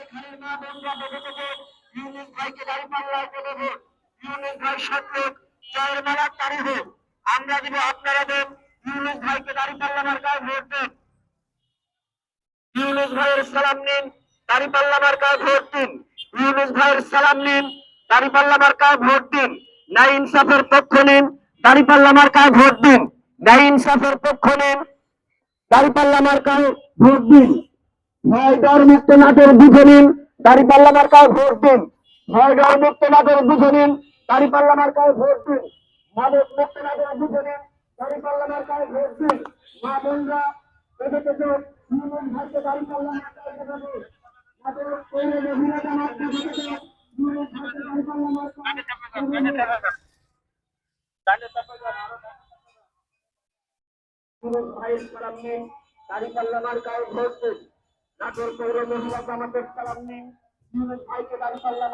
খানের মা বোনরা বেঁধে থেকে ইউনুস ভাইকে দাঁড়িপাল্লায় দেবে ভোট। ইউনুস ভাই সত্যক জয়ের মালার তারি হোক। আমরা দিব, আপনারা দেন। ইউনুস ভাইকে দাঁড়িপাল্লা মার্কায় ভোট দেন। ইউনুস ভাইয়ের সালাম নিন, দাঁড়িপাল্লা মার্কায় ভোট দিন। ইউনুস ভাইয়ের সালাম নিন, দাঁড়িপাল্লা মার্কায় ভোট দিন। ন্যায় ইনসাফের পক্ষ নিন, দাঁড়িপাল্লা মার্কায় ভোট দিন। ন্যায় ইনসাফের পক্ষ নিন, দাঁড়িপাল্লা মার্কায় ভোট দিন। ভয় ডর মুক্ত নাটের বুঝে নিন, দাঁড়িপাল্লা মার্কায় ভোট দিন। ভয় ডর মুক্ত নাটের বুঝে নিন, দাঁড়িপাল্লা মার্কায় ভোট দিন। মাদক মুক্ত নাটের বুঝে নিন, দাঁড়িপাল্লা মার্কায় ভোট দিন। মা বোনরা বেঁধে থেকে ইউনুস ভাইকে দাঁড়িপাল্লা মার্কায় দেবে। মাদক তৈরি মহিলা জামাত বেঁধে থেকে ইউনুস ভাইকে দাঁড়িপাল্লা মার্কায় ইউনুস ভাইয়ের সালাম নিন, দাঁড়িপাল্লা মার্কায় ভোট দিন। নাটোর পৌর মহিলা জামাতের সালাম নিন, ইউনুস ভাইকে দাঁড়িপাল্লা